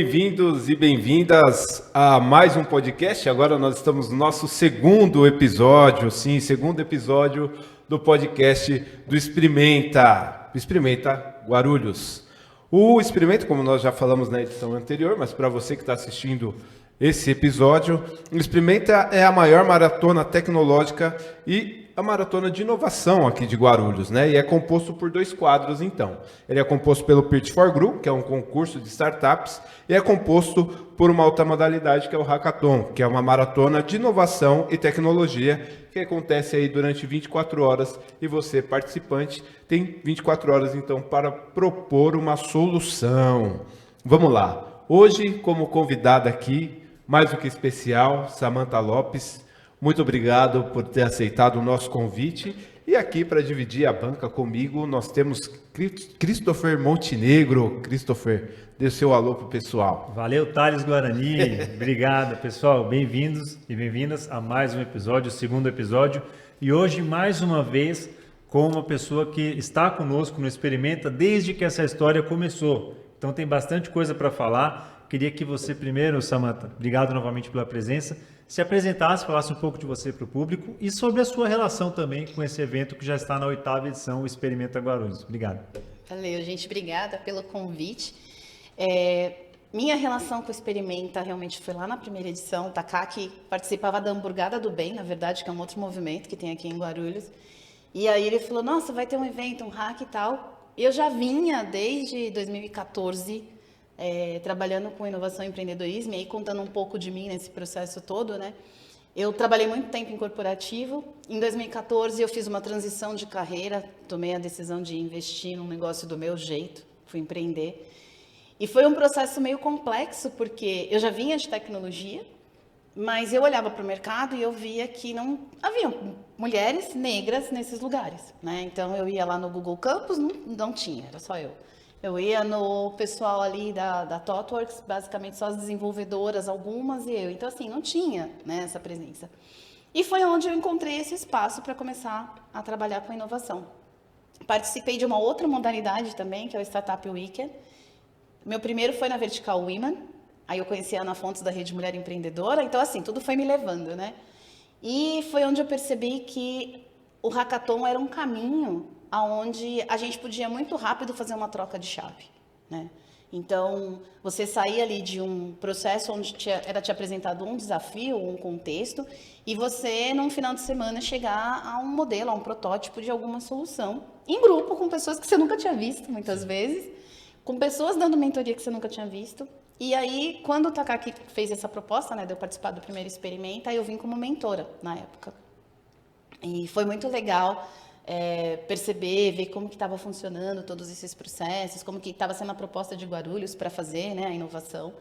Bem-vindos e bem-vindas a mais um podcast. Agora nós estamos no nosso segundo episódio, segundo episódio do podcast do Experimenta Guarulhos. O Experimenta, como nós já falamos na edição anterior, mas para você que está assistindo esse episódio, o Experimenta é a maior maratona tecnológica e a maratona de inovação aqui de Guarulhos, né? E é composto por 2 quadros, então. Ele é composto pelo Pitch for Group, que é um concurso de startups, e é composto por uma outra modalidade, que é o Hackathon, que é uma maratona de inovação e tecnologia, que acontece aí durante 24 horas, e você, participante, tem 24 horas, então, para propor uma solução. Vamos lá. Hoje, como convidada aqui, mais do que especial, Samantha Lopes. Muito obrigado por ter aceitado o nosso convite. E aqui para dividir a banca comigo, nós temos Christopher Montenegro. Christopher, dê o seu alô para o pessoal. Valeu, Thales Guarani. Obrigado, pessoal. Bem-vindos e bem-vindas a mais um episódio, o segundo episódio. E hoje, mais uma vez, com uma pessoa que está conosco no Experimenta desde que essa história começou. Então tem bastante coisa para falar. Queria que você primeiro, Samantha, obrigado novamente pela presença, se apresentasse, falasse um pouco de você para o público e sobre a sua relação também com esse evento que já está na 8ª edição, o Experimenta Guarulhos. Obrigado. Valeu, gente. Obrigada pelo convite. Minha relação com o Experimenta realmente foi lá na primeira edição. O Takaki participava da Hamburgada do Bem, na verdade, que é um outro movimento que tem aqui em Guarulhos. E aí ele falou, nossa, vai ter um evento, um hack e tal. Eu já vinha desde 2014... trabalhando com inovação e empreendedorismo, e aí contando um pouco de mim nesse processo todo, né? Eu trabalhei muito tempo em corporativo. Em 2014 eu fiz uma transição de carreira, tomei a decisão de investir num negócio do meu jeito, fui empreender. E foi um processo meio complexo, porque eu já vinha de tecnologia, mas eu olhava para o mercado e eu via que não havia mulheres negras nesses lugares, né? Então eu ia lá no Google Campus, não tinha, era só eu. Eu ia no pessoal ali da ThoughtWorks, basicamente só as desenvolvedoras, algumas e eu. Então, assim, não tinha, né, essa presença. E foi onde eu encontrei esse espaço para começar a trabalhar com inovação. Participei de uma outra modalidade também, que é o Startup Weekend. Meu primeiro foi na Vertical Women. Aí eu conheci a Ana Fontes da Rede Mulher Empreendedora. Então, assim, tudo foi me levando, né? E foi onde eu percebi que o Hackathon era um caminho onde a gente podia muito rápido fazer uma troca de chave, né? Então, você saía ali de um processo onde era te apresentado um desafio, um contexto, e você, num final de semana, chegar a um modelo, a um protótipo de alguma solução, em grupo, com pessoas que você nunca tinha visto, muitas vezes, com pessoas dando mentoria que você nunca tinha visto. E aí, quando o Takaki fez essa proposta, né, de eu participar do primeiro Experimenta, eu vim como mentora na época. E foi muito legal perceber, ver como que estava funcionando todos esses processos, como que estava sendo a proposta de Guarulhos para fazer, né, a inovação.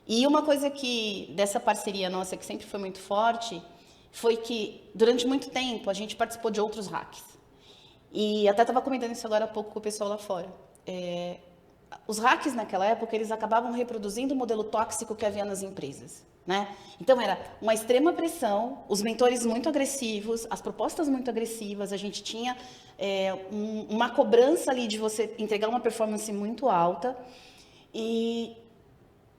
E uma coisa que, dessa parceria nossa, que sempre foi muito forte, foi que, durante muito tempo, a gente participou de outros hacks. E até estava comentando isso agora há pouco com o pessoal lá fora. Os hacks, naquela época, eles acabavam reproduzindo o modelo tóxico que havia nas empresas, né? Então era uma extrema pressão, os mentores muito agressivos, as propostas muito agressivas, a gente tinha uma cobrança ali de você entregar uma performance muito alta e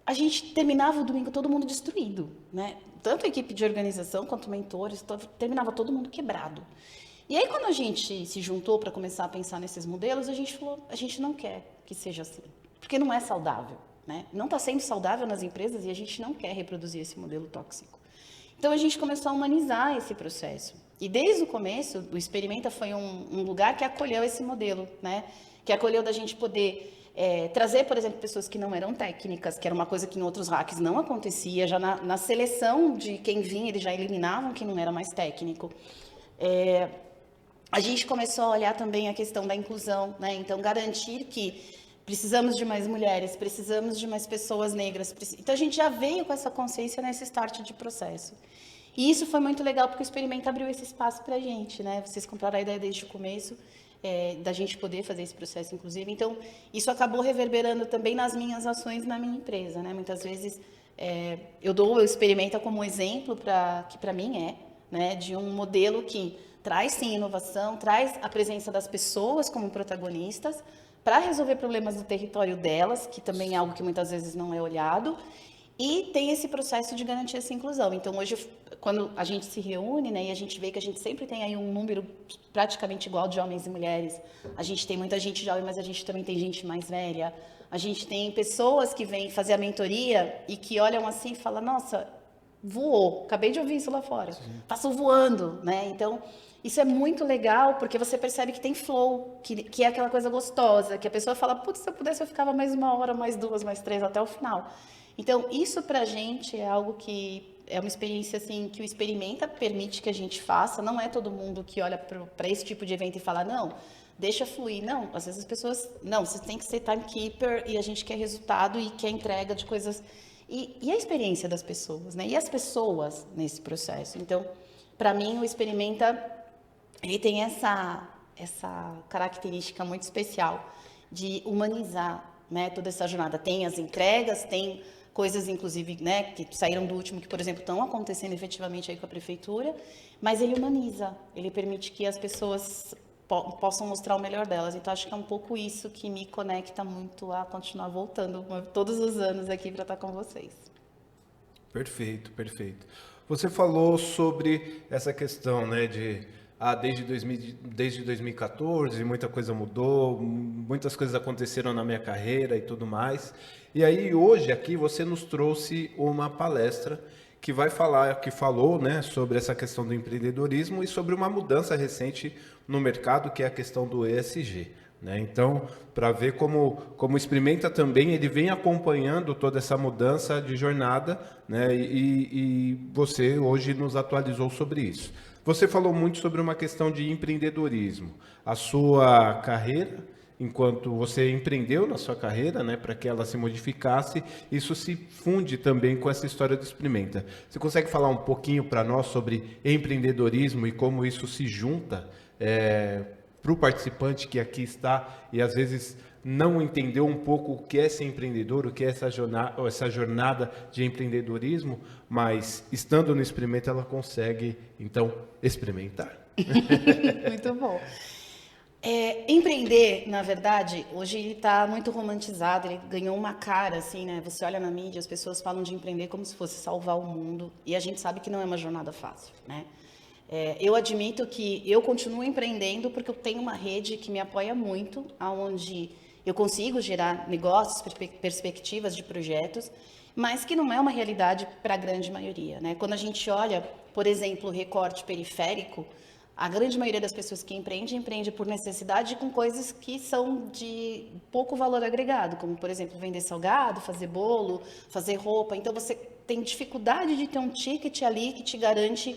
a gente terminava o domingo todo mundo destruído, né? Tanto a equipe de organização quanto mentores, terminava todo mundo quebrado. E aí quando a gente se juntou para começar a pensar nesses modelos, a gente falou, a gente não quer que seja assim, porque não é saudável. Né? Não está sendo saudável nas empresas e a gente não quer reproduzir esse modelo tóxico. Então, a gente começou a humanizar esse processo. E desde o começo, o Experimenta foi um lugar que acolheu esse modelo, né? Que acolheu da gente poder trazer, por exemplo, pessoas que não eram técnicas, que era uma coisa que em outros hacks não acontecia. Já na seleção de quem vinha, eles já eliminavam quem não era mais técnico. A gente começou a olhar também a questão da inclusão, né? Então, garantir que precisamos de mais mulheres, precisamos de mais pessoas negras. Então, a gente já veio com essa consciência nesse start de processo. E isso foi muito legal, porque o Experimenta abriu esse espaço para a gente, né? Vocês compraram a ideia desde o começo, da gente poder fazer esse processo, inclusive. Então, isso acabou reverberando também nas minhas ações na minha empresa, né? Muitas vezes, eu dou o Experimenta como exemplo, que para mim né? De um modelo que traz, sim, inovação, traz a presença das pessoas como protagonistas, para resolver problemas do território delas, que também é algo que muitas vezes não é olhado, e tem esse processo de garantir essa inclusão. Então, hoje, quando a gente se reúne, né, e a gente vê que a gente sempre tem aí um número praticamente igual de homens e mulheres, a gente tem muita gente jovem, mas a gente também tem gente mais velha, a gente tem pessoas que vêm fazer a mentoria e que olham assim e falam, nossa, voou, acabei de ouvir isso lá fora, passou voando, né? Então, isso é muito legal, porque você percebe que tem flow, que é aquela coisa gostosa, que a pessoa fala, putz, se eu pudesse eu ficava mais 1 hora, mais 2, mais 3, até o final. Então, isso pra gente é algo que é uma experiência assim que o Experimenta permite que a gente faça. Não é todo mundo que olha para esse tipo de evento e fala, não, deixa fluir. Não, às vezes as pessoas, não, você tem que ser timekeeper e a gente quer resultado e quer entrega de coisas. E a experiência das pessoas, né? E as pessoas nesse processo. Então, para mim, o Experimenta, ele tem essa característica muito especial de humanizar, né, toda essa jornada. Tem as entregas, tem coisas, inclusive, né, que saíram do último, que, por exemplo, estão acontecendo efetivamente aí com a prefeitura, mas ele humaniza, ele permite que as pessoas possam mostrar o melhor delas. Então, acho que é um pouco isso que me conecta muito a continuar voltando todos os anos aqui para estar com vocês. Perfeito, perfeito. Você falou sobre essa questão, né, desde 2014, muita coisa mudou, muitas coisas aconteceram na minha carreira e tudo mais. E aí hoje aqui você nos trouxe uma palestra que falou, né, sobre essa questão do empreendedorismo e sobre uma mudança recente no mercado, que é a questão do ESG. Né? Então, para ver como o Experimenta também, ele vem acompanhando toda essa mudança de jornada, né? E você hoje nos atualizou sobre isso. Você falou muito sobre uma questão de empreendedorismo. A sua carreira, enquanto você empreendeu na sua carreira, né, para que ela se modificasse, isso se funde também com essa história do Experimenta. Você consegue falar um pouquinho para nós sobre empreendedorismo e como isso se junta para o participante que aqui está e às vezes não entendeu um pouco o que é ser empreendedor, o que é essa jornada de empreendedorismo, mas estando no Experimenta ela consegue, então, experimentar. Muito bom. Empreender, na verdade, hoje ele está muito romantizado, ele ganhou uma cara, assim, né? Você olha na mídia, as pessoas falam de empreender como se fosse salvar o mundo, e a gente sabe que não é uma jornada fácil, né? Eu admito que eu continuo empreendendo porque eu tenho uma rede que me apoia muito, onde eu consigo gerar negócios, perspectivas de projetos, mas que não é uma realidade para a grande maioria, né? Quando a gente olha, por exemplo, o recorte periférico, a grande maioria das pessoas que empreende por necessidade com coisas que são de pouco valor agregado, como, por exemplo, vender salgado, fazer bolo, fazer roupa. Então, você tem dificuldade de ter um ticket ali que te garante,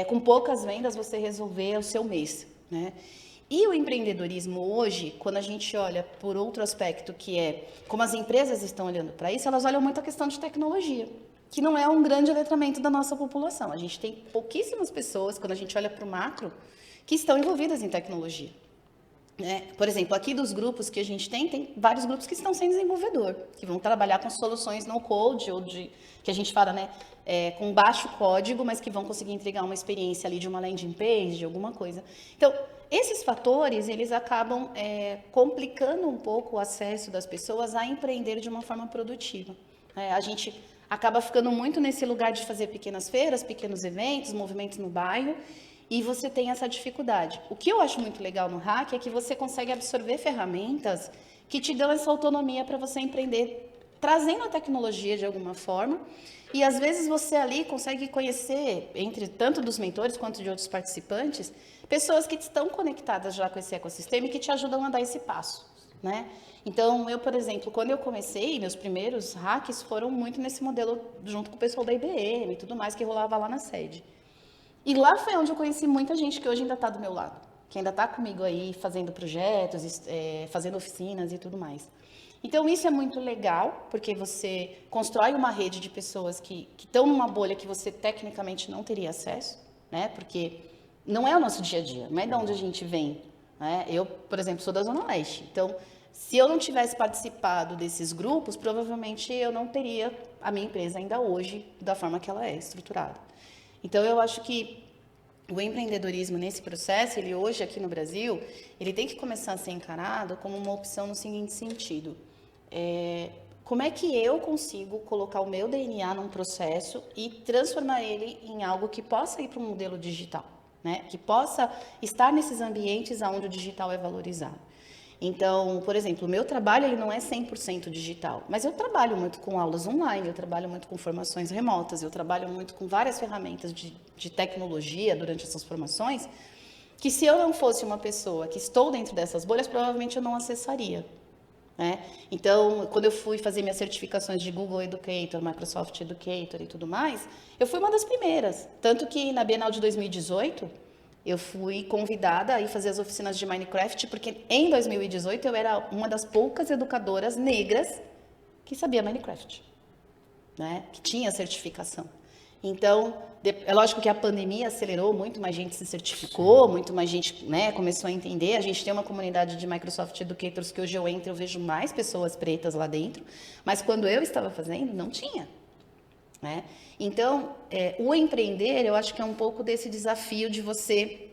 com poucas vendas, você resolver o seu mês, né? E o empreendedorismo hoje, quando a gente olha por outro aspecto, que é como as empresas estão olhando para isso, elas olham muito a questão de tecnologia, que não é um grande letramento da nossa população. A gente tem pouquíssimas pessoas, quando a gente olha para o macro, que estão envolvidas em tecnologia. Por exemplo, aqui dos grupos que a gente tem vários grupos que estão sem desenvolvedor, que vão trabalhar com soluções no code, ou que a gente fala, né, com baixo código, mas que vão conseguir entregar uma experiência ali de uma landing page, de alguma coisa. Então, esses fatores, eles acabam complicando um pouco o acesso das pessoas a empreender de uma forma produtiva. A gente acaba ficando muito nesse lugar de fazer pequenas feiras, pequenos eventos, movimentos no bairro, e você tem essa dificuldade. O que eu acho muito legal no Hack é que você consegue absorver ferramentas que te dão essa autonomia para você empreender, trazendo a tecnologia de alguma forma, e às vezes você ali consegue conhecer, entre tanto dos mentores quanto de outros participantes, pessoas que estão conectadas já com esse ecossistema e que te ajudam a dar esse passo, né? Então, eu, por exemplo, quando eu comecei, meus primeiros hacks foram muito nesse modelo, junto com o pessoal da IBM e tudo mais, que rolava lá na sede. E lá foi onde eu conheci muita gente que hoje ainda está do meu lado, que ainda está comigo aí, fazendo projetos, fazendo oficinas e tudo mais. Então, isso é muito legal, porque você constrói uma rede de pessoas que estão numa bolha que você tecnicamente não teria acesso, né? Porque não é o nosso dia a dia, não é de onde a gente vem, né? Eu, por exemplo, sou da Zona Leste, então, se eu não tivesse participado desses grupos, provavelmente eu não teria a minha empresa ainda hoje da forma que ela é estruturada. Então, eu acho que o empreendedorismo nesse processo, ele hoje aqui no Brasil, ele tem que começar a ser encarado como uma opção no seguinte sentido. Como é que eu consigo colocar o meu DNA num processo e transformar ele em algo que possa ir para um modelo digital, né? Que possa estar nesses ambientes onde o digital é valorizado. Então, por exemplo, o meu trabalho ele não é 100% digital, mas eu trabalho muito com aulas online, eu trabalho muito com formações remotas, eu trabalho muito com várias ferramentas de tecnologia durante essas formações, que se eu não fosse uma pessoa que estou dentro dessas bolhas, provavelmente eu não acessaria. Né? Então, quando eu fui fazer minhas certificações de Google Educator, Microsoft Educator e tudo mais, eu fui uma das primeiras. Tanto que na Bienal de 2018, eu fui convidada a ir fazer as oficinas de Minecraft, porque em 2018 eu era uma das poucas educadoras negras que sabia Minecraft, né? Que tinha certificação. Então, é lógico que a pandemia acelerou, muito mais gente se certificou, muito mais gente, né, começou a entender. A gente tem uma comunidade de Microsoft Educators que hoje eu entro, eu vejo mais pessoas pretas lá dentro, mas quando eu estava fazendo, não tinha. Né? Então, o empreender, eu acho que é um pouco desse desafio de você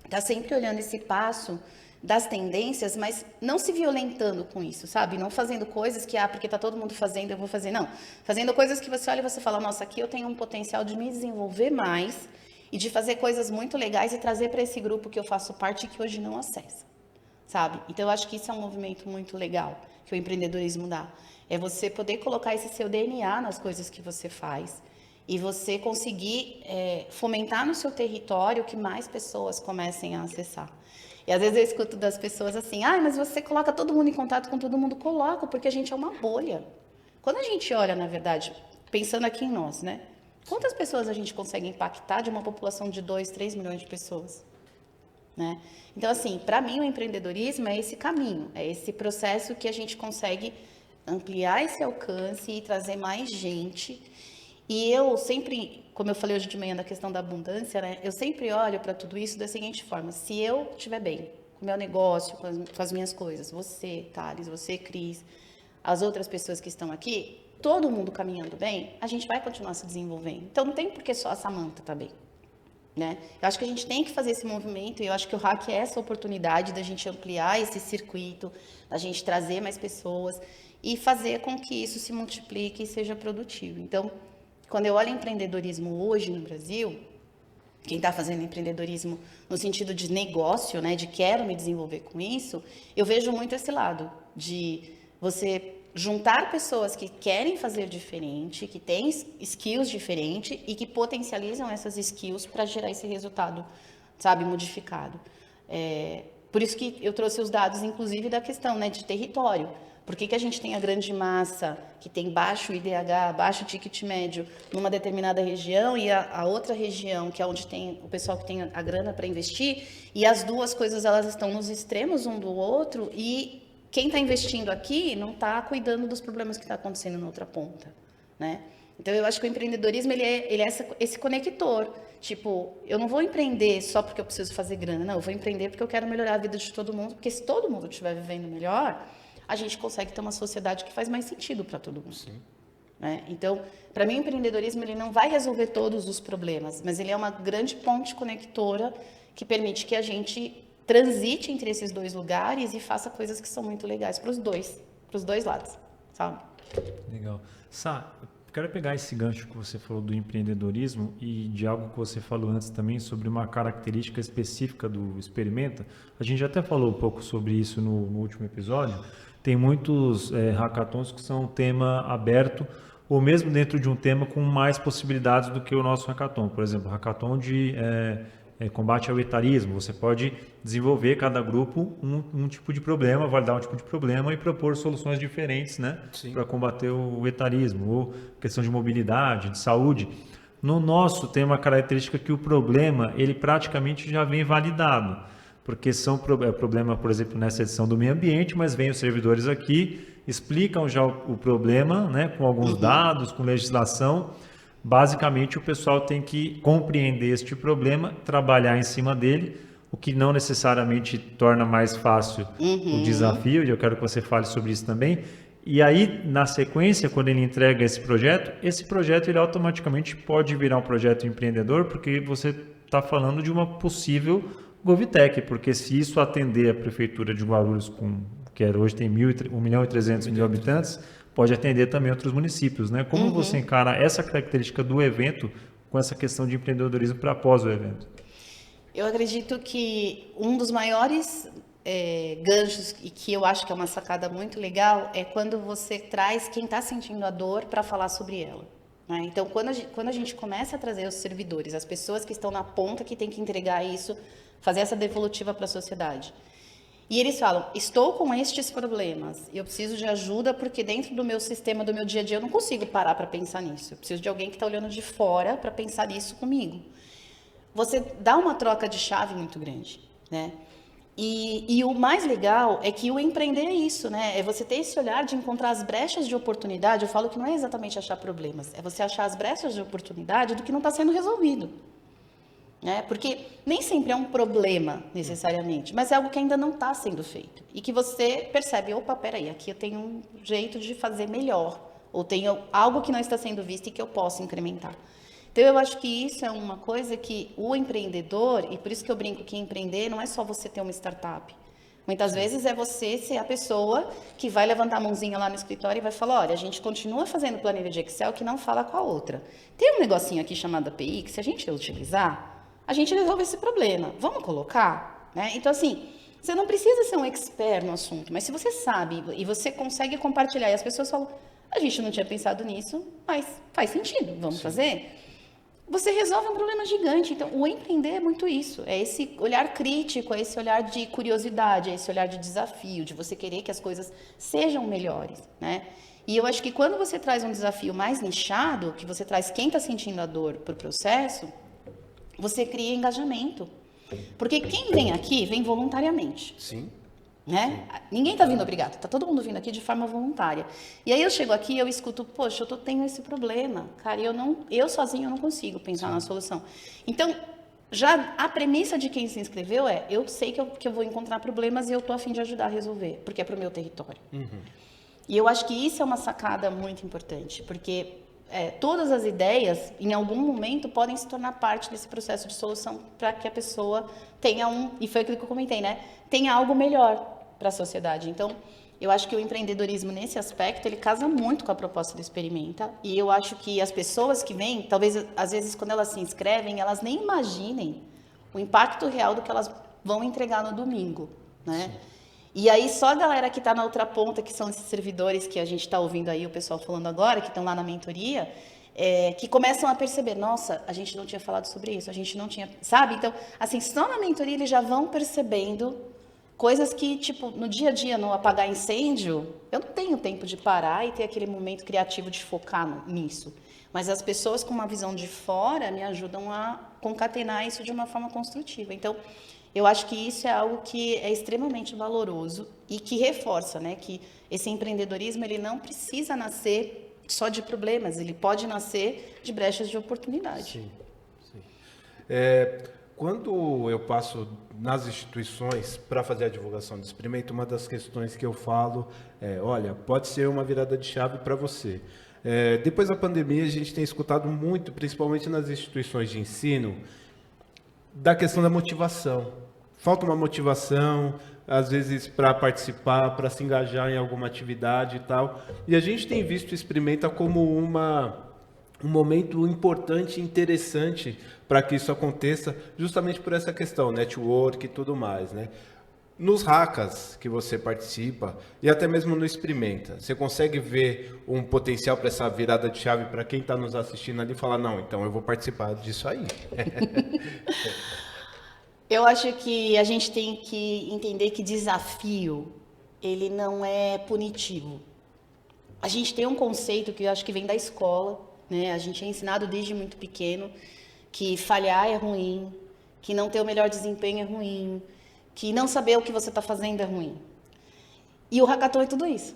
estar sempre olhando esse passo das tendências, mas não se violentando com isso, sabe? Não fazendo coisas que, porque tá todo mundo fazendo, eu vou fazer. Não. Fazendo coisas que você olha e você fala, nossa, aqui eu tenho um potencial de me desenvolver mais e de fazer coisas muito legais e trazer para esse grupo que eu faço parte e que hoje não acessa, sabe? Então, eu acho que isso é um movimento muito legal que o empreendedorismo dá. É você poder colocar esse seu DNA nas coisas que você faz e você conseguir fomentar no seu território que mais pessoas comecem a acessar. E às vezes eu escuto das pessoas assim, mas você coloca todo mundo em contato com todo mundo. Coloco, porque a gente é uma bolha. Quando a gente olha, na verdade, pensando aqui em nós, né? Quantas pessoas a gente consegue impactar de uma população de 2, 3 milhões de pessoas? Né? Então, assim, para mim o empreendedorismo é esse caminho, é esse processo que a gente consegue ampliar esse alcance e trazer mais gente. E eu sempre, como eu falei hoje de manhã da questão da abundância, né? Eu sempre olho para tudo isso da seguinte forma: se eu estiver bem com o meu negócio, com as minhas coisas, você, Thales, você, Cris, as outras pessoas que estão aqui, todo mundo caminhando bem, a gente vai continuar se desenvolvendo. Então não tem por que só a Samantha tá bem. Né? Eu acho que a gente tem que fazer esse movimento e eu acho que o Hack é essa oportunidade da gente ampliar esse circuito, da gente trazer mais pessoas e fazer com que isso se multiplique e seja produtivo. Então, quando eu olho empreendedorismo hoje no Brasil, quem está fazendo empreendedorismo no sentido de negócio, né, de quero me desenvolver com isso, eu vejo muito esse lado de você juntar pessoas que querem fazer diferente, que têm skills diferentes e que potencializam essas skills para gerar esse resultado, sabe, modificado. Por isso que eu trouxe os dados, inclusive, da questão, né, de território. Por que a gente tem a grande massa que tem baixo IDH, baixo ticket médio numa determinada região e a outra região, que é onde tem o pessoal que tem a grana para investir, e as duas coisas elas estão nos extremos um do outro e quem está investindo aqui não está cuidando dos problemas que está acontecendo na outra ponta, né? Então, eu acho que o empreendedorismo ele é esse conector. Tipo, eu não vou empreender só porque eu preciso fazer grana, não. Eu vou empreender porque eu quero melhorar a vida de todo mundo, porque se todo mundo estiver vivendo melhor, a gente consegue ter uma sociedade que faz mais sentido para todo mundo. Sim. Né? Então, para mim, o empreendedorismo ele não vai resolver todos os problemas, mas ele é uma grande ponte conectora que permite que a gente transite entre esses dois lugares e faça coisas que são muito legais para os dois lados, sabe? Legal. Sá, quero pegar esse gancho que você falou do empreendedorismo e de algo que você falou antes também sobre uma característica específica do Experimenta. A gente até falou um pouco sobre isso no último episódio. Tem muitos hackathons que são tema aberto ou mesmo dentro de um tema com mais possibilidades do que o nosso hackathon. Por exemplo, hackathon de combate ao etarismo. Você pode desenvolver cada grupo um tipo de problema, validar um tipo de problema e propor soluções diferentes, né, para combater o etarismo, ou questão de mobilidade, de saúde. No nosso tem uma característica que o problema ele praticamente já vem validado, porque são problema, por exemplo, nessa edição do meio ambiente, mas vem os servidores aqui, explicam já o problema, né, com alguns dados, com legislação. Basicamente, o pessoal tem que compreender este problema, trabalhar em cima dele, o que não necessariamente torna mais fácil o desafio, e eu quero que você fale sobre isso também. E aí, na sequência, quando ele entrega esse projeto ele automaticamente pode virar um projeto empreendedor, porque você está falando de uma possível Govtech, porque se isso atender a prefeitura de Guarulhos, hoje tem 1.300.000 habitantes, pode atender também outros municípios, né? Como você encara essa característica do evento com essa questão de empreendedorismo para após o evento? Eu acredito que um dos maiores ganchos, e que eu acho que é uma sacada muito legal, é quando você traz quem está sentindo a dor para falar sobre ela. Né? Então, quando a gente começa a trazer os servidores, as pessoas que estão na ponta que tem que entregar isso, fazer essa devolutiva para a sociedade. E eles falam, estou com estes problemas, eu preciso de ajuda porque dentro do meu sistema, do meu dia a dia, eu não consigo parar para pensar nisso. Eu preciso de alguém que está olhando de fora para pensar nisso comigo. Você dá uma troca de chave muito grande, né? E o mais legal é que o empreender é isso, né? É você ter esse olhar de encontrar as brechas de oportunidade. Eu falo que não é exatamente achar problemas, é você achar as brechas de oportunidade do que não está sendo resolvido. Né? Porque nem sempre é um problema, necessariamente, mas é algo que ainda não está sendo feito. E que você percebe, opa, peraí, aqui eu tenho um jeito de fazer melhor. Ou tenho algo que não está sendo visto e que eu posso incrementar. Então, eu acho que isso é uma coisa que o empreendedor, e por isso que eu brinco que empreender não é só você ter uma startup. Muitas vezes é você ser a pessoa que vai levantar a mãozinha lá no escritório e vai falar, olha, a gente continua fazendo planilha de Excel que não fala com a outra. Tem um negocinho aqui chamado API que se a gente utilizar, a gente resolve esse problema. Vamos colocar? Né? Então, assim, você não precisa ser um expert no assunto, mas se você sabe e você consegue compartilhar e as pessoas falam, a gente não tinha pensado nisso, mas faz sentido, vamos fazer? Você resolve um problema gigante. Então, o empreender é muito isso. É esse olhar crítico, é esse olhar de curiosidade, é esse olhar de desafio, de você querer que as coisas sejam melhores, né? E eu acho que quando você traz um desafio mais nichado, que você traz quem está sentindo a dor para o processo, você cria engajamento. Porque quem vem aqui, vem voluntariamente. Sim. Né? Ninguém está vindo obrigado, está todo mundo vindo aqui de forma voluntária. E aí eu chego aqui e eu escuto, poxa, eu tenho esse problema, cara, eu sozinho não consigo pensar na solução. Então, já a premissa de quem se inscreveu é, eu sei que eu vou encontrar problemas e eu estou a fim de ajudar a resolver, porque é para o meu território. E eu acho que isso é uma sacada muito importante, porque todas as ideias, em algum momento, podem se tornar parte desse processo de solução para que a pessoa tenha e foi aquilo que eu comentei, né? Tenha algo melhor para a sociedade. Então, eu acho que o empreendedorismo, nesse aspecto, ele casa muito com a proposta do Experimenta. E eu acho que as pessoas que vêm, talvez, às vezes, quando elas se inscrevem, elas nem imaginem o impacto real do que elas vão entregar no domingo, né? Sim. E aí, só a galera que está na outra ponta, que são esses servidores que a gente está ouvindo aí, o pessoal falando agora, que estão lá na mentoria, que começam a perceber, nossa, a gente não tinha falado sobre isso, a gente não tinha, sabe? Então, assim, só na mentoria eles já vão percebendo coisas que, tipo, no dia a dia, no apagar incêndio, eu não tenho tempo de parar e ter aquele momento criativo de focar nisso. Mas as pessoas com uma visão de fora me ajudam a concatenar isso de uma forma construtiva. Então, eu acho que isso é algo que é extremamente valoroso e que reforça, né, que esse empreendedorismo ele não precisa nascer só de problemas, ele pode nascer de brechas de oportunidade. Sim, sim. Quando eu passo nas instituições para fazer a divulgação do Experimenta, uma das questões que eu falo é, olha, pode ser uma virada de chave para você. Depois da pandemia, a gente tem escutado muito, principalmente nas instituições de ensino, da questão da motivação. Falta uma motivação, às vezes, para participar, para se engajar em alguma atividade e tal. E a gente tem visto o Experimenta como um momento importante e interessante para que isso aconteça, justamente por essa questão, network e tudo mais, né? Nos hackas que você participa e até mesmo no Experimenta, você consegue ver um potencial para essa virada de chave para quem está nos assistindo ali e falar, não, então eu vou participar disso aí. Eu acho que a gente tem que entender que desafio, ele não é punitivo. A gente tem um conceito que eu acho que vem da escola, né? A gente é ensinado desde muito pequeno que falhar é ruim, que não ter o melhor desempenho é ruim, que não saber o que você está fazendo é ruim. E o hackathon é tudo isso,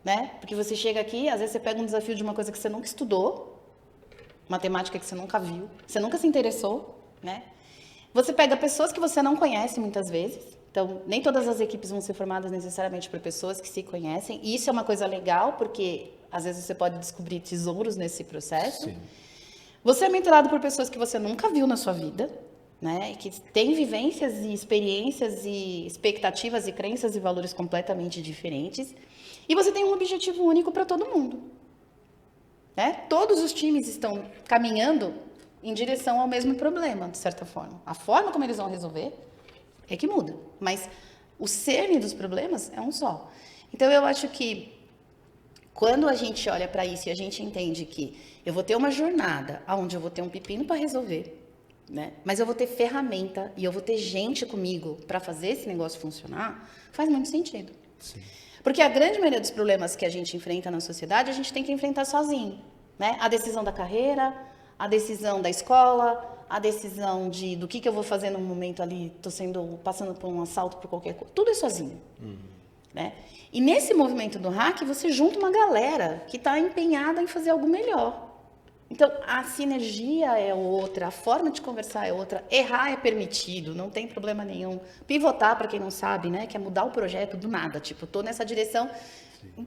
né? Porque você chega aqui, às vezes você pega um desafio de uma coisa que você nunca estudou, matemática que você nunca viu, você nunca se interessou, né? Você pega pessoas que você não conhece muitas vezes, então nem todas as equipes vão ser formadas necessariamente por pessoas que se conhecem, e isso é uma coisa legal, porque às vezes você pode descobrir tesouros nesse processo. Sim. Você é mentorado por pessoas que você nunca viu na sua vida, né? E que tem vivências e experiências e expectativas e crenças e valores completamente diferentes. E você tem um objetivo único para todo mundo, né? Todos os times estão caminhando em direção ao mesmo problema, de certa forma. A forma como eles vão resolver é que muda, mas o cerne dos problemas é um só. Então, eu acho que quando a gente olha para isso e a gente entende que eu vou ter uma jornada onde eu vou ter um pepino para resolver, né? Mas eu vou ter ferramenta e eu vou ter gente comigo para fazer esse negócio funcionar, faz muito sentido. Sim. Porque a grande maioria dos problemas que a gente enfrenta na sociedade, a gente tem que enfrentar sozinho, né? A decisão da carreira, a decisão da escola, a decisão do que eu vou fazer no momento ali, passando por um assalto, por qualquer coisa. Tudo é sozinho, né? E nesse movimento do hack, você junta uma galera que está empenhada em fazer algo melhor. Então, a sinergia é outra, a forma de conversar é outra, errar é permitido, não tem problema nenhum. Pivotar, para quem não sabe, né, que é mudar o projeto do nada. Tipo, tô nessa direção,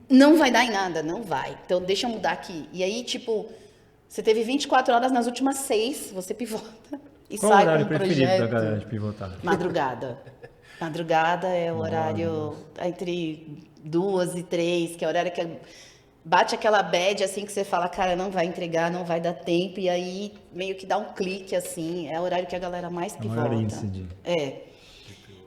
não vai dar em nada, não vai. Então, deixa eu mudar aqui. E aí, tipo, você teve 24 horas, nas últimas 6, você pivota e Qual sai o horário com um preferido projeto. da galera de pivotar? Madrugada. Madrugada é o horário entre 2 e 3, que é o horário que bate aquela bad, assim, que você fala, cara, não vai entregar, não vai dar tempo, e aí meio que dá um clique, assim, é o horário que a galera mais pivota. maior índice de...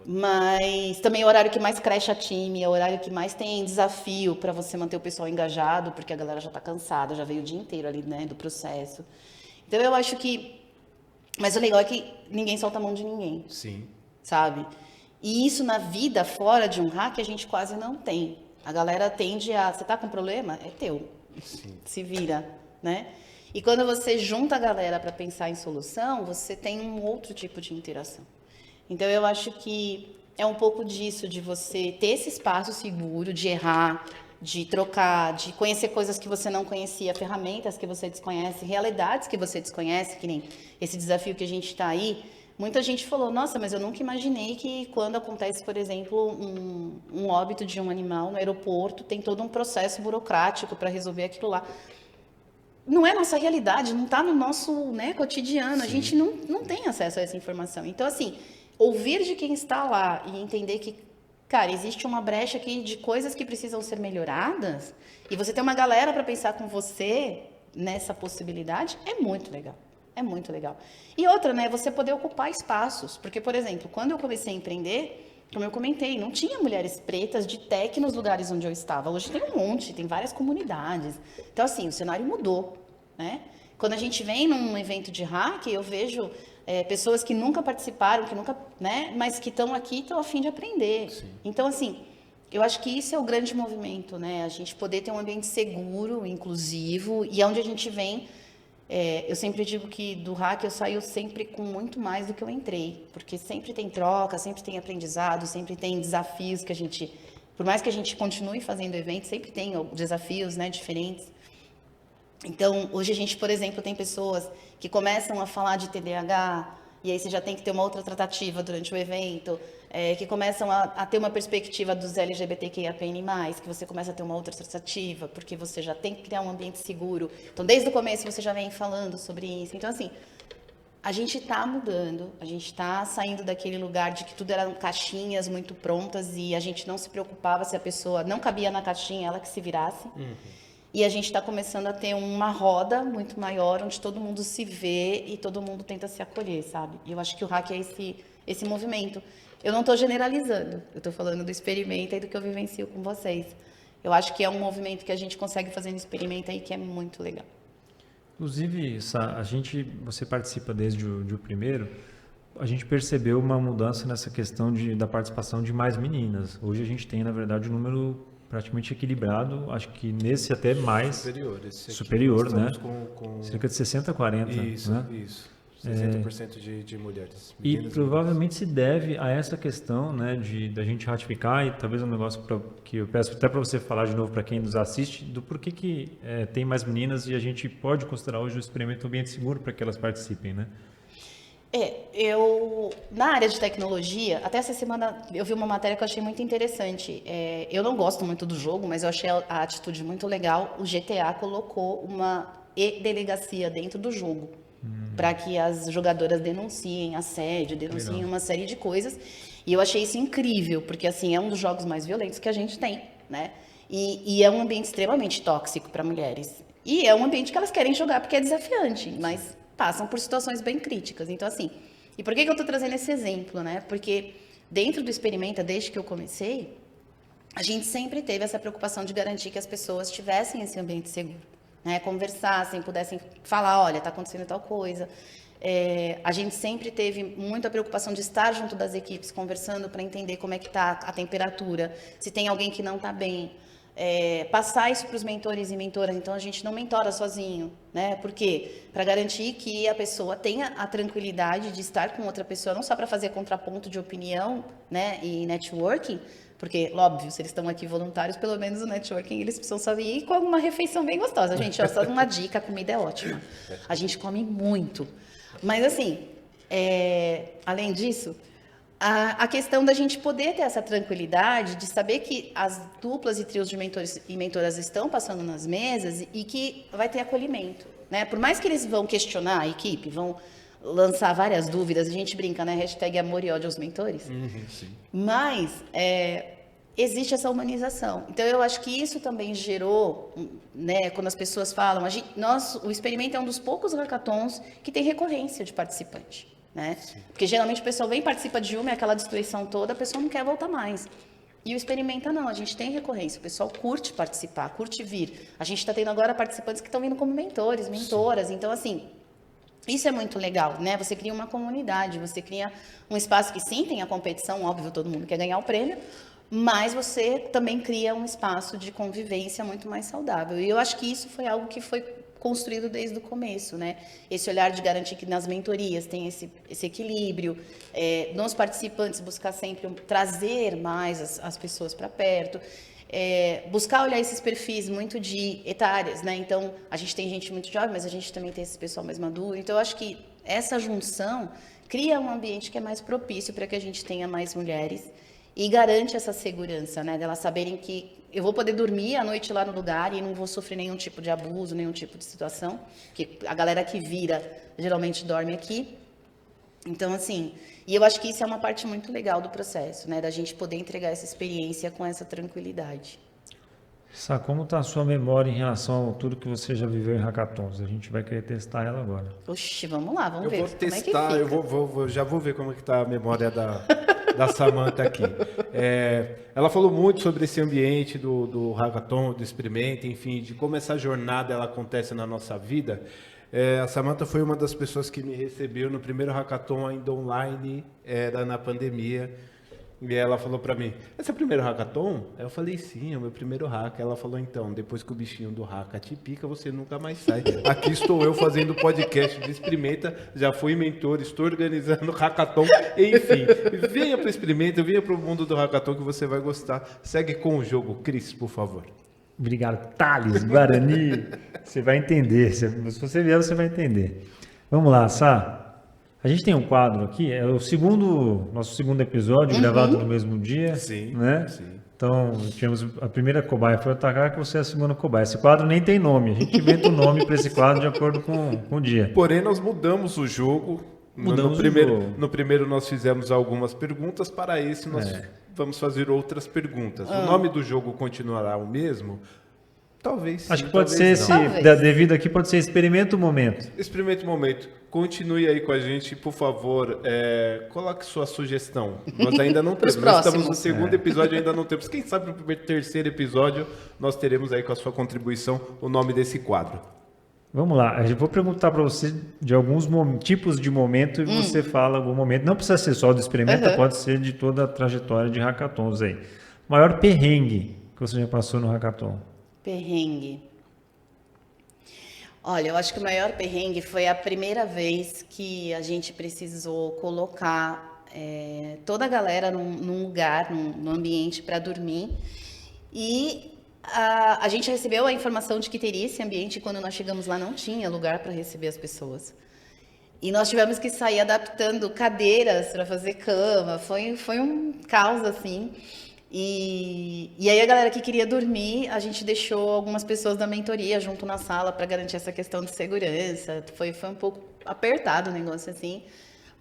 Mas também é o horário que mais cresce time, é o horário que mais tem desafio para você manter o pessoal engajado, porque a galera já está cansada, já veio o dia inteiro ali, né, do processo. Então, eu acho que... Mas o legal é que ninguém solta a mão de ninguém. Sim. Sabe? E isso na vida, fora de um hack, a gente quase não tem. A galera tende a... Você tá com problema? É teu. Sim. Se vira, né? E quando você junta a galera para pensar em solução, você tem um outro tipo de interação. Então, eu acho que é um pouco disso, de você ter esse espaço seguro, de errar, de trocar, de conhecer coisas que você não conhecia, ferramentas que você desconhece, realidades que você desconhece, que nem esse desafio que a gente está aí. Muita gente falou, nossa, mas eu nunca imaginei que quando acontece, por exemplo, um óbito de um animal no aeroporto, tem todo um processo burocrático para resolver aquilo lá. Não é nossa realidade, não está no nosso, né, cotidiano. Sim. A gente não tem acesso a essa informação. Então, assim, ouvir de quem está lá e entender que, cara, existe uma brecha aqui de coisas que precisam ser melhoradas e você ter uma galera para pensar com você nessa possibilidade é muito legal. É muito legal. E outra, né, você poder ocupar espaços. Porque, por exemplo, quando eu comecei a empreender, como eu comentei, não tinha mulheres pretas de tech nos lugares onde eu estava. Hoje tem um monte, tem várias comunidades. Então, assim, o cenário mudou, né? Quando a gente vem num evento de hack, eu vejo pessoas que nunca participaram, que nunca, né, mas que estão aqui e estão a fim de aprender. Sim. Então, assim, eu acho que isso é o grande movimento, né? A gente poder ter um ambiente seguro, inclusivo, e onde a gente vem... eu sempre digo que do hack eu saio sempre com muito mais do que eu entrei, porque sempre tem troca, sempre tem aprendizado, sempre tem desafios que a gente, por mais que a gente continue fazendo eventos, sempre tem desafios, né, diferentes. Então, hoje a gente, por exemplo, tem pessoas que começam a falar de TDAH, e aí você já tem que ter uma outra tratativa durante o evento, que começam a ter uma perspectiva dos LGBTQIAPN+, que você começa a ter uma outra tratativa, porque você já tem que criar um ambiente seguro. Então, desde o começo, você já vem falando sobre isso. Então, assim, a gente está mudando, a gente está saindo daquele lugar de que tudo eram caixinhas muito prontas e a gente não se preocupava se a pessoa não cabia na caixinha, ela que se virasse. Uhum. E a gente está começando a ter uma roda muito maior, onde todo mundo se vê e todo mundo tenta se acolher, sabe? E eu acho que o hack é esse movimento. Eu não estou generalizando, eu estou falando do Experimenta e do que eu vivencio com vocês. Eu acho que é um movimento que a gente consegue fazer no Experimenta aí que é muito legal. Inclusive, você participa desde o primeiro, a gente percebeu uma mudança nessa questão da participação de mais meninas. Hoje a gente tem, na verdade, um número praticamente equilibrado, acho que nesse até mais superior, né? Com cerca de 60-40. Isso, né? Isso. 60% de mulheres. E provavelmente se deve a essa questão, né, da gente ratificar, e talvez um negócio que eu peço até para você falar de novo para quem nos assiste, do porquê que tem mais meninas e a gente pode considerar hoje o experimento um ambiente seguro para que elas participem, né? Na área de tecnologia, até essa semana eu vi uma matéria que eu achei muito interessante. Eu não gosto muito do jogo, mas eu achei a atitude muito legal. O GTA colocou uma e-delegacia dentro do jogo. para que as jogadoras denunciem assédio, denunciem uma série de coisas. E eu achei isso incrível, porque assim, é um dos jogos mais violentos que a gente tem, né? E é um ambiente extremamente tóxico para mulheres. E é um ambiente que elas querem jogar porque é desafiante, mas passam por situações bem críticas. Então, assim, e por que eu estou trazendo esse exemplo, né? Porque dentro do Experimenta, desde que eu comecei, a gente sempre teve essa preocupação de garantir que as pessoas tivessem esse ambiente seguro, né? Conversassem, pudessem falar, olha, está acontecendo tal coisa. A gente sempre teve muita preocupação de estar junto das equipes, conversando para entender como é que está a temperatura, se tem alguém que não está bem. Passar isso para os mentores e mentoras. Então, a gente não mentora sozinho, né? Por quê? Para garantir que a pessoa tenha a tranquilidade de estar com outra pessoa, não só para fazer contraponto de opinião, né? E networking, porque, óbvio, se eles estão aqui voluntários, pelo menos o networking, eles precisam saber ir com alguma refeição bem gostosa. Gente, ó, só uma dica, a comida é ótima. A gente come muito. Mas, assim, além disso, a questão da gente poder ter essa tranquilidade de saber que as duplas e trios de mentores e mentoras estão passando nas mesas e que vai ter acolhimento, né? Por mais que eles vão questionar a equipe, vão lançar várias dúvidas, a gente brinca, né? Hashtag amor e ódio aos mentores. Sim. Mas existe essa humanização. Então, eu acho que isso também gerou, né? Quando as pessoas falam, o Experimenta é um dos poucos hackathons que tem recorrência de participante. Né? Porque geralmente o pessoal vem, participa de uma, aquela destruição toda, a pessoa não quer voltar mais. E o Experimenta não, a gente tem recorrência, o pessoal curte participar, curte vir. A gente está tendo agora participantes que estão vindo como mentores, mentoras, então assim, isso é muito legal, né? Você cria uma comunidade, você cria um espaço que sim, tem a competição, óbvio, todo mundo quer ganhar o prêmio, mas você também cria um espaço de convivência muito mais saudável. E eu acho que isso foi algo que foi construído desde o começo, né? Esse olhar de garantir que nas mentorias tem esse equilíbrio, nos participantes buscar sempre trazer mais as pessoas para perto, buscar olhar esses perfis muito de etárias, né? Então, a gente tem gente muito jovem, mas a gente também tem esse pessoal mais maduro. Então, eu acho que essa junção cria um ambiente que é mais propício para que a gente tenha mais mulheres e garante essa segurança, né? Delas saberem que eu vou poder dormir à noite lá no lugar e não vou sofrer nenhum tipo de abuso, nenhum tipo de situação, porque a galera que vira geralmente dorme aqui. Então, assim, e eu acho que isso é uma parte muito legal do processo, né? Da gente poder entregar essa experiência com essa tranquilidade. Sá, como está a sua memória em relação a tudo que você já viveu em hackathons? A gente vai querer testar ela agora. Oxi, vamos lá, vamos ver. Eu vou testar, como é que fica. já vou ver como é que está a memória da Samantha aqui. Ela falou muito sobre esse ambiente do hackathon, do Experimenta, enfim, de como essa jornada ela acontece na nossa vida. A Samantha foi uma das pessoas que me recebeu no primeiro hackathon ainda online, era na pandemia. E ela falou para mim, esse é o primeiro hackathon? Eu falei, sim, é o meu primeiro hack. Ela falou, então, depois que o bichinho do hack te pica, você nunca mais sai. Aqui estou eu fazendo podcast de Experimenta, já fui mentor, estou organizando hackathon, enfim. Venha para o Experimenta, venha para o mundo do hackathon que você vai gostar. Segue com o jogo, Cris, por favor. Obrigado, Thales, Guarani. Você vai entender, se você vier, você vai entender. Vamos lá, Sá. A gente tem um quadro aqui, é o nosso segundo episódio, gravado no mesmo dia. Sim, né? sim. Então, tivemos a primeira cobaia foi o Takaki, você é a segunda cobaia. Esse quadro nem tem nome, a gente inventa um nome para esse quadro de acordo com o dia. Porém, nós mudamos o jogo. No primeiro nós fizemos algumas perguntas, para esse nós vamos fazer outras perguntas. O nome do jogo continuará o mesmo? Talvez sim, acho que pode ser devido aqui, pode ser Experimenta o Momento. Experimenta o Momento. Continue aí com a gente, por favor. Coloque sua sugestão. Nós ainda não temos. Nós estamos no segundo episódio, ainda não temos. Quem sabe no terceiro episódio nós teremos aí com a sua contribuição o nome desse quadro. Vamos lá, eu vou perguntar para você de alguns tipos de momento e você fala algum momento. Não precisa ser só do Experimenta, pode ser de toda a trajetória de hackathons aí. Maior perrengue que você já passou no hackathon? Perrengue. Olha, eu acho que o maior perrengue foi a primeira vez que a gente precisou colocar toda a galera num lugar, num ambiente para dormir. E a gente recebeu a informação de que teria esse ambiente e quando nós chegamos lá não tinha lugar para receber as pessoas. E nós tivemos que sair adaptando cadeiras para fazer cama. Foi um caos, assim. E aí a galera que queria dormir, a gente deixou algumas pessoas da mentoria junto na sala para garantir essa questão de segurança. Foi um pouco apertado o negócio assim.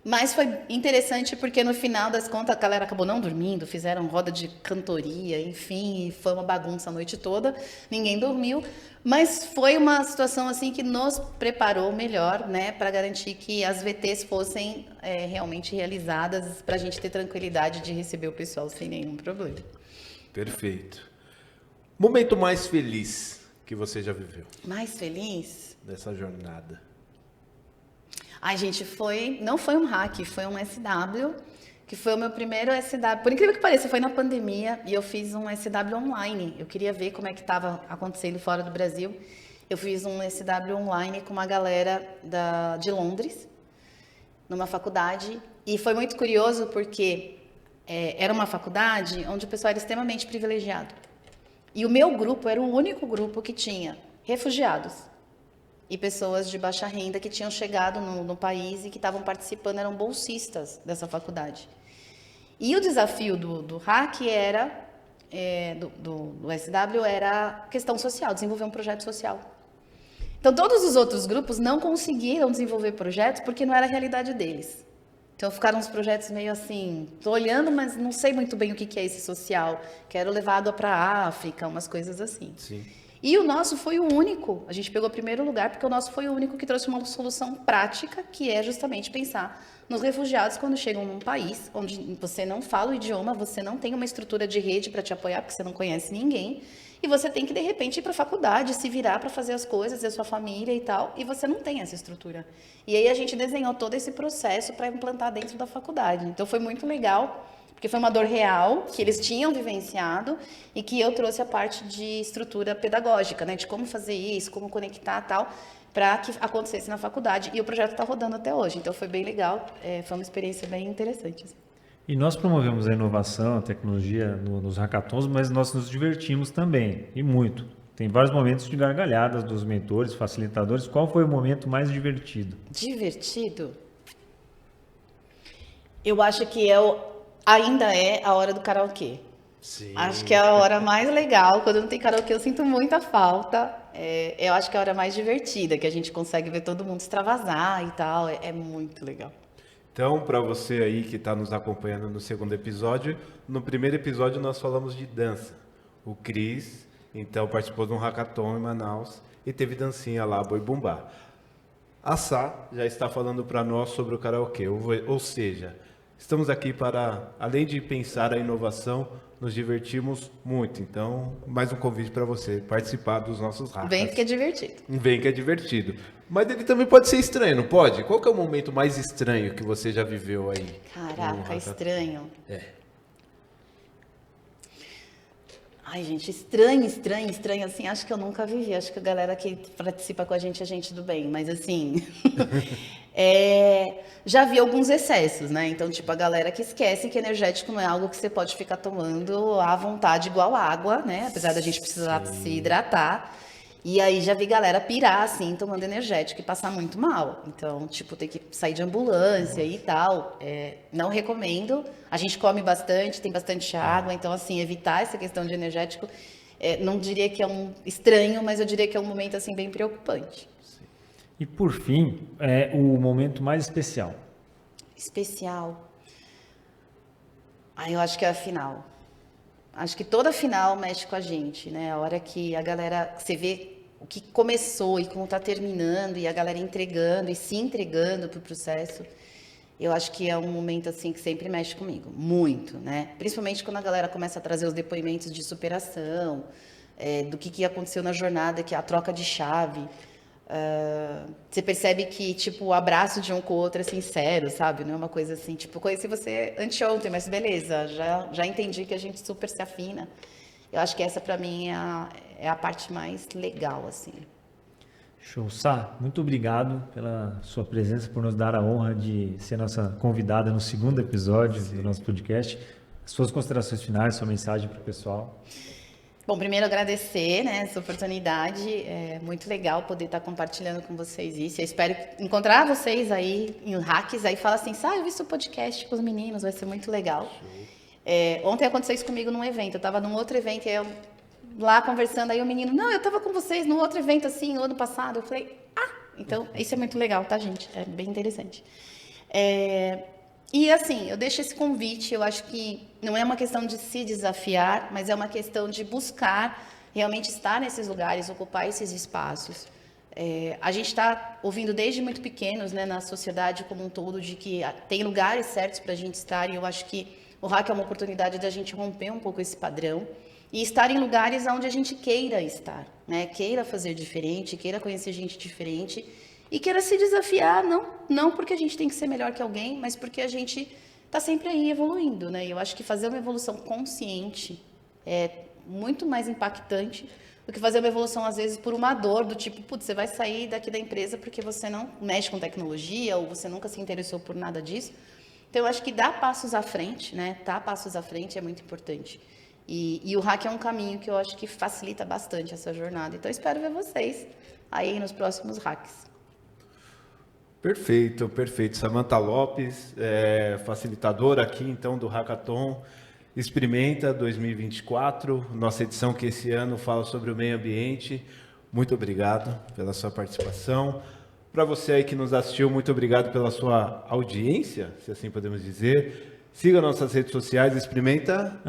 Mas foi interessante porque no final das contas a galera acabou não dormindo, fizeram roda de cantoria, enfim, foi uma bagunça a noite toda, ninguém dormiu, mas foi uma situação assim que nos preparou melhor, né, para garantir que as VTs fossem realmente realizadas, para a gente ter tranquilidade de receber o pessoal sem nenhum problema. Perfeito. Momento mais feliz que você já viveu Mais feliz? dessa jornada? Ai, gente, não foi um hack, foi um SW, que foi o meu primeiro SW. Por incrível que pareça, foi na pandemia e eu fiz um SW online. Eu queria ver como é que estava acontecendo fora do Brasil. Eu fiz um SW online com uma galera de Londres, numa faculdade. E foi muito curioso porque era uma faculdade onde o pessoal era extremamente privilegiado. E o meu grupo era o único grupo que tinha refugiados e pessoas de baixa renda que tinham chegado no país e que estavam participando, eram bolsistas dessa faculdade. E o desafio do hack era, do SW, era questão social, desenvolver um projeto social. Então, todos os outros grupos não conseguiram desenvolver projetos porque não era a realidade deles. Então, ficaram uns projetos meio assim, estou olhando, mas não sei muito bem o que é esse social. Quero levar água para a África, umas coisas assim. Sim. E o nosso foi o único, a gente pegou o primeiro lugar, porque o nosso foi o único que trouxe uma solução prática, que é justamente pensar nos refugiados quando chegam num país onde você não fala o idioma, você não tem uma estrutura de rede para te apoiar, porque você não conhece ninguém, e você tem que, de repente, ir para a faculdade, se virar para fazer as coisas, e a sua família e tal, e você não tem essa estrutura. E aí a gente desenhou todo esse processo para implantar dentro da faculdade. Então foi muito legal, porque foi uma dor real que eles tinham vivenciado e que eu trouxe a parte de estrutura pedagógica, né? De como fazer isso, como conectar e tal, para que acontecesse na faculdade. E o projeto está rodando até hoje, então foi bem legal, foi uma experiência bem interessante. Assim. E nós promovemos a inovação, a tecnologia nos hackathons, mas nós nos divertimos também, e muito. Tem vários momentos de gargalhadas dos mentores, facilitadores. Qual foi o momento mais divertido? Divertido? Eu acho que ainda é a hora do karaokê. Sim. Acho que é a hora mais legal. Quando não tem karaokê, eu sinto muita falta. Eu acho que é a hora mais divertida, que a gente consegue ver todo mundo extravasar e tal. É muito legal. Então, para você aí que está nos acompanhando no segundo episódio, no primeiro episódio nós falamos de dança. O Cris, então, participou de um hackathon em Manaus e teve dancinha lá, boi bumbá. A Sá já está falando para nós sobre o karaokê, ou seja, estamos aqui para, além de pensar a inovação, nos divertimos muito. Então, mais um convite para você participar dos nossos hacks. Vem que é divertido. Vem que é divertido. Mas ele também pode ser estranho, não pode? Qual que é o momento mais estranho que você já viveu aí? Caraca, estranho. É. Ai, gente, estranho, assim, acho que eu nunca vivi. Acho que a galera que participa com a gente é gente do bem, mas assim... já vi alguns excessos, né? Então, tipo, a galera que esquece que energético não é algo que você pode ficar tomando à vontade igual água, né? Apesar da gente precisar se hidratar. E aí já vi galera pirar, assim, tomando energético e passar muito mal. Então, tipo, tem que sair de ambulância e tal. Não recomendo. A gente come bastante, tem bastante água. Então, assim, evitar essa questão de energético, não diria que é um estranho, mas eu diria que é um momento, assim, bem preocupante. E, por fim, o momento mais especial. Especial? Eu acho que é a final. Acho que toda final mexe com a gente, né? A hora que a galera, você vê o que começou e como está terminando, e a galera entregando e se entregando para o processo, eu acho que é um momento assim que sempre mexe comigo, muito, né? Principalmente quando a galera começa a trazer os depoimentos de superação, do que aconteceu na jornada, que é a troca de chave. Você percebe que, tipo, o abraço de um com o outro é sincero, sabe? Não é uma coisa assim, tipo, conheci você anteontem, mas beleza, já entendi que a gente super se afina. Eu acho que essa, pra mim, é a parte mais legal, assim. Show. Sá, muito obrigado pela sua presença, por nos dar a honra de ser nossa convidada no segundo episódio do nosso podcast. Suas considerações finais, sua mensagem para o pessoal. Bom, primeiro agradecer, né, essa oportunidade, é muito legal poder estar compartilhando com vocês isso, eu espero encontrar vocês aí em hacks, aí fala assim, eu vi seu podcast com os meninos, vai ser muito legal. Ontem aconteceu isso comigo num evento. Eu estava num outro evento, e eu lá conversando, aí o menino, não, eu estava com vocês no outro evento assim, no ano passado. Eu falei, então isso é muito legal, tá, gente? É bem interessante. E assim, eu deixo esse convite, eu acho que não é uma questão de se desafiar, mas é uma questão de buscar realmente estar nesses lugares, ocupar esses espaços. A gente está ouvindo desde muito pequenos, né, na sociedade como um todo, de que tem lugares certos para a gente estar, e eu acho que o Hack é uma oportunidade da gente romper um pouco esse padrão e estar em lugares onde a gente queira estar, né, queira fazer diferente, queira conhecer gente diferente e queira se desafiar, não porque a gente tem que ser melhor que alguém, mas porque a gente está sempre aí evoluindo, né? E eu acho que fazer uma evolução consciente é muito mais impactante do que fazer uma evolução, às vezes, por uma dor, do tipo, putz, você vai sair daqui da empresa porque você não mexe com tecnologia ou você nunca se interessou por nada disso. Então, eu acho que dar passos à frente, né? Dar passos à frente é muito importante. E o Hack é um caminho que eu acho que facilita bastante essa jornada. Então, eu espero ver vocês aí nos próximos Hacks. Perfeito, perfeito. Samantha Lopes, facilitadora aqui então do Hackathon Experimenta 2024, nossa edição que esse ano fala sobre o meio ambiente. Muito obrigado pela sua participação. Para você aí que nos assistiu, muito obrigado pela sua audiência, se assim podemos dizer. Siga nossas redes sociais, Experimenta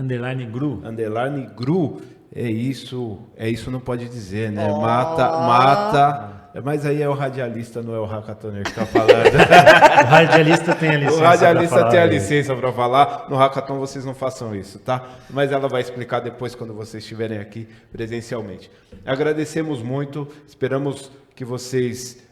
_Gru. É isso não pode dizer, né? Mata. Mas aí é o radialista, não é o hackathoner que está falando. O radialista tem a licença. O radialista tem a licença para falar. No hackathon vocês não façam isso, tá? Mas ela vai explicar depois quando vocês estiverem aqui presencialmente. Agradecemos muito, esperamos que vocês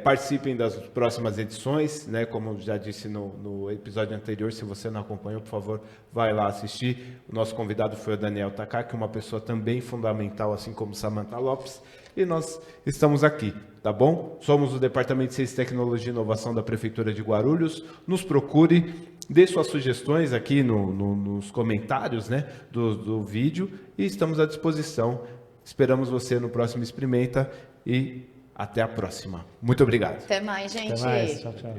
participem das próximas edições, né? Como já disse no episódio anterior, se você não acompanhou, por favor, vai lá assistir. O nosso convidado foi o Daniel Takaki, uma pessoa também fundamental, assim como Samantha Lopes. E nós estamos aqui, tá bom? Somos o Departamento de Ciência, Tecnologia e Inovação da Prefeitura de Guarulhos. Nos procure, dê suas sugestões aqui nos comentários, né, do vídeo e estamos à disposição. Esperamos você no próximo Experimenta e até a próxima. Muito obrigado. Até mais, gente. Até mais. Tchau, tchau.